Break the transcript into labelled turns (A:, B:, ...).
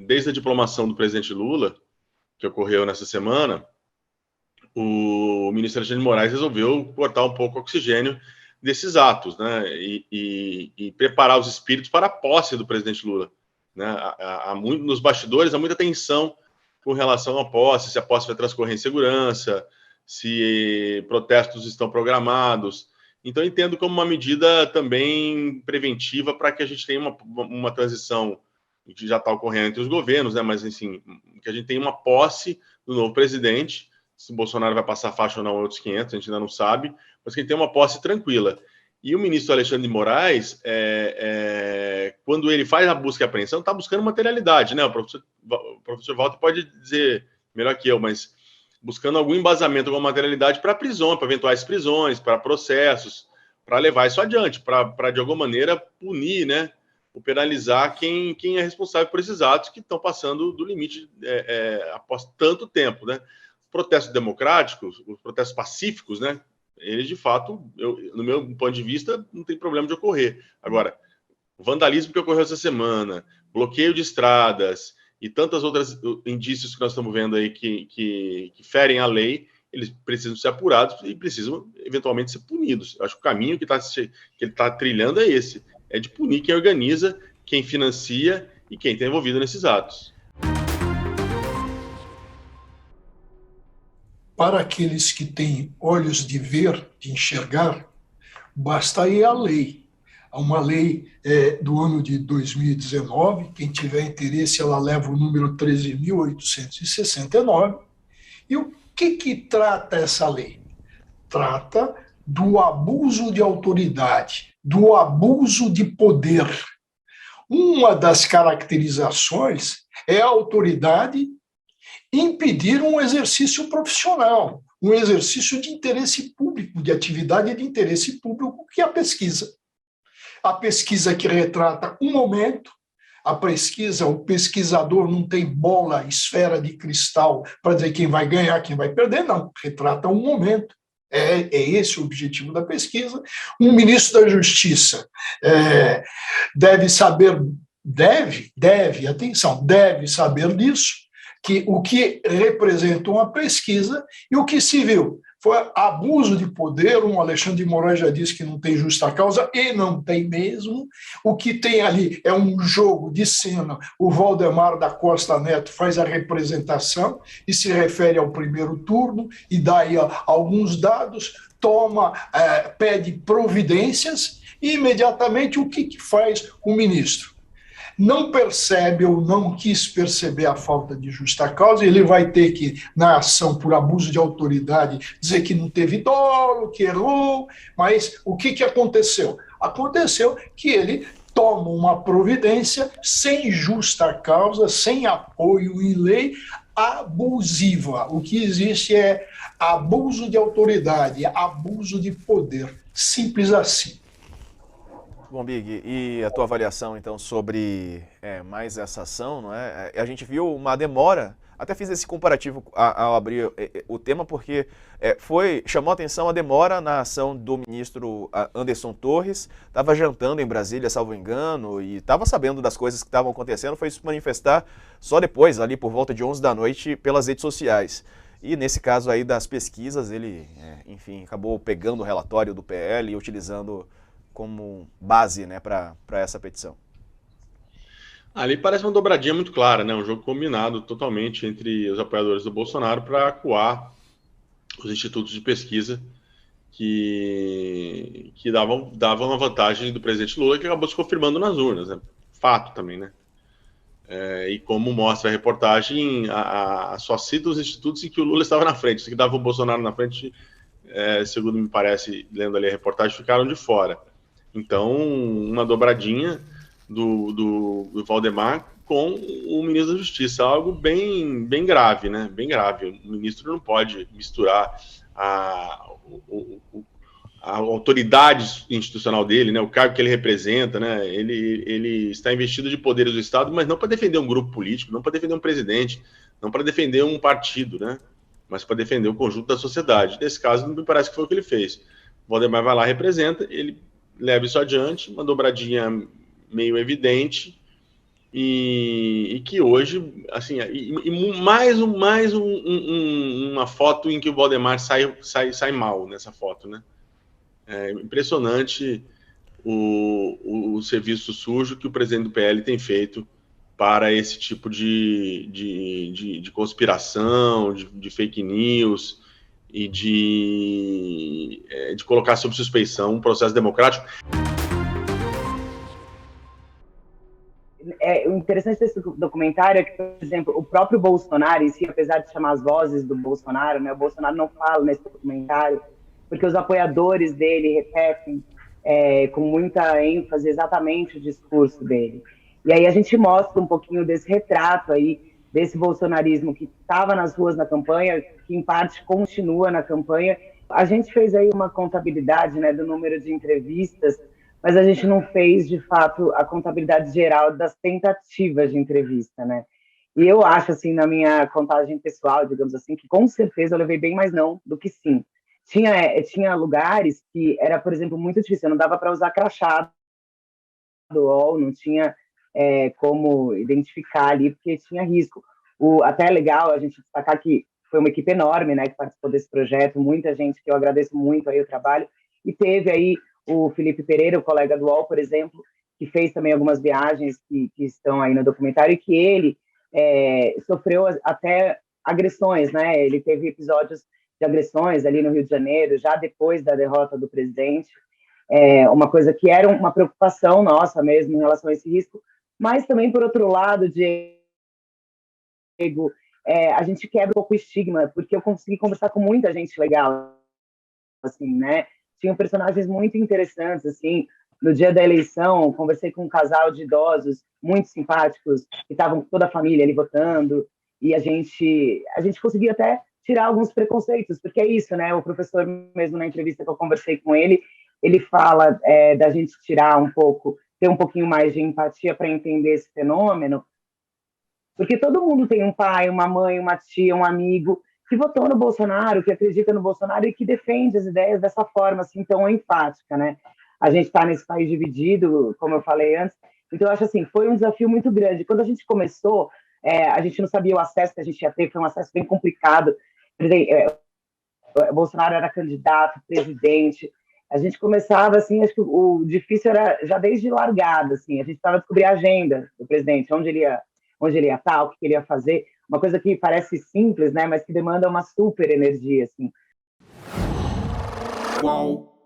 A: desde a diplomação do presidente Lula, que ocorreu nessa semana, o ministro Alexandre de Moraes resolveu cortar um pouco o oxigênio desses atos, né, e preparar os espíritos para a posse do presidente Lula. Né? Nos bastidores há muita tensão com relação à posse, se a posse vai transcorrer em segurança, se protestos estão programados. Então, eu entendo como uma medida também preventiva para que a gente tenha uma transição que já está ocorrendo entre os governos, né? Mas, enfim, que a gente tenha uma posse do novo presidente. Se o Bolsonaro vai passar a faixa ou não, outros 500, a gente ainda não sabe, mas que ele tenha uma posse tranquila. E o ministro Alexandre de Moraes, quando ele faz a busca e apreensão, está buscando materialidade, né? O professor Walter pode dizer melhor que eu, mas buscando algum embasamento, alguma materialidade para prisão, para eventuais prisões, para processos, para levar isso adiante, para de alguma maneira punir, né? Ou penalizar quem é responsável por esses atos que estão passando do limite após tanto tempo, né? Os protestos democráticos, os protestos pacíficos, né? Eles, de fato, no meu ponto de vista, não tem problema de ocorrer. Agora, o vandalismo que ocorreu essa semana, bloqueio de estradas e tantas outras indícios que nós estamos vendo aí que ferem a lei, eles precisam ser apurados e precisam, eventualmente, ser punidos. Eu acho que o caminho que ele está trilhando é esse, é de punir quem organiza, quem financia e quem está envolvido nesses atos.
B: Para aqueles que têm olhos de ver, de enxergar, basta ir à lei. Há uma lei do ano de 2019, quem tiver interesse, ela leva o número 13.869. E o que trata essa lei? Trata do abuso de autoridade, do abuso de poder. Uma das caracterizações é a autoridade impedir um exercício profissional, um exercício de interesse público, de atividade de interesse público, que é a pesquisa. A pesquisa que retrata um momento, a pesquisa, o pesquisador não tem bola, esfera de cristal para dizer quem vai ganhar, quem vai perder, não, retrata um momento. É esse o objetivo da pesquisa. Um ministro da Justiça deve saber saber disso, que o que representa uma pesquisa e o que se viu foi abuso de poder. O Alexandre de Moraes já disse que não tem justa causa, e não tem mesmo. O que tem ali é um jogo de cena. O Valdemar da Costa Neto faz a representação e se refere ao primeiro turno e dá aí alguns dados, pede providências e imediatamente o que faz o ministro? Não percebe ou não quis perceber a falta de justa causa, ele vai ter que, na ação por abuso de autoridade, dizer que não teve dolo, que errou, mas o que aconteceu? Aconteceu que ele toma uma providência sem justa causa, sem apoio em lei, abusiva. O que existe é abuso de autoridade, abuso de poder, simples assim.
C: Bom, Big, e a tua avaliação, então, sobre mais essa ação, não é? A gente viu uma demora, até fiz esse comparativo ao abrir o tema, porque chamou a atenção a demora na ação do ministro Anderson Torres, estava jantando em Brasília, salvo engano, e estava sabendo das coisas que estavam acontecendo, foi se manifestar só depois, ali por volta de 11 da noite, pelas redes sociais. E nesse caso aí das pesquisas, ele, enfim, acabou pegando o relatório do PL e utilizando como base, né, para essa petição.
A: Ali parece uma dobradinha muito clara, né? Um jogo combinado totalmente entre os apoiadores do Bolsonaro para acuar os institutos de pesquisa que davam uma vantagem do presidente Lula, que acabou se confirmando nas urnas, né? Fato também, né? E como mostra a reportagem, só cita os institutos em que o Lula estava na frente. Os que davam o Bolsonaro na frente, segundo me parece, lendo ali a reportagem, ficaram de fora. Então, uma dobradinha do Valdemar com o ministro da Justiça, algo bem grave, né? Bem grave. O ministro não pode misturar a autoridade institucional dele, né? O cargo que ele representa, né? Ele está investido de poderes do Estado, mas não para defender um grupo político, não para defender um presidente, não para defender um partido, né? Mas para defender o conjunto da sociedade. Nesse caso, não me parece que foi o que ele fez. O Valdemar vai lá, representa, ele leva isso adiante, uma dobradinha meio evidente, e que hoje, assim, uma foto em que o Valdemar sai mal nessa foto, né? É impressionante o serviço sujo que o presidente do PL tem feito para esse tipo de conspiração, de fake news e de colocar sob suspeição um processo democrático.
D: O interessante desse documentário é que, por exemplo, o próprio Bolsonaro, em si, apesar de chamar as vozes do Bolsonaro, né, o Bolsonaro não fala nesse documentário, porque os apoiadores dele repetem com muita ênfase exatamente o discurso dele. E aí a gente mostra um pouquinho desse retrato aí, desse bolsonarismo que estava nas ruas na campanha, que em parte continua na campanha. A gente fez aí uma contabilidade, né, do número de entrevistas, mas a gente não fez, de fato, a contabilidade geral das tentativas de entrevista, né? E eu acho, assim, na minha contagem pessoal, digamos assim, que com certeza eu levei bem mais não do que sim. Tinha lugares que era, por exemplo, muito difícil, não dava para usar crachá do UOL, não tinha como identificar ali, porque tinha risco. Até é legal a gente destacar que foi uma equipe enorme, né, que participou desse projeto, muita gente que eu agradeço muito aí o trabalho, e teve aí o Felipe Pereira, o colega do UOL, por exemplo, que fez também algumas viagens que estão aí no documentário, e que ele sofreu até agressões, né? Ele teve episódios de agressões ali no Rio de Janeiro, já depois da derrota do presidente, uma coisa que era uma preocupação nossa mesmo em relação a esse risco, mas também, por outro lado, Diego, a gente quebra um pouco o estigma, porque eu consegui conversar com muita gente legal, assim, né? Tinham personagens muito interessantes, assim. No dia da eleição, conversei com um casal de idosos muito simpáticos, que estavam com toda a família ali votando, e a gente conseguia até tirar alguns preconceitos, porque é isso, né? O professor mesmo, na entrevista que eu conversei com ele fala da gente tirar um pouco, ter um pouquinho mais de empatia para entender esse fenômeno, porque todo mundo tem um pai, uma mãe, uma tia, um amigo que votou no Bolsonaro, que acredita no Bolsonaro e que defende as ideias dessa forma, assim, tão enfática, né? A gente está nesse país dividido, como eu falei antes, então eu acho assim, foi um desafio muito grande. Quando a gente começou, a gente não sabia o acesso que a gente ia ter, foi um acesso bem complicado. O Bolsonaro era candidato, presidente, a gente começava, assim, acho que o difícil era já desde largada, assim, a gente estava descobrir a agenda do presidente, onde ele ia estar, o que ele ia fazer, uma coisa que parece simples, né, mas que demanda uma super energia, assim.
E: Qual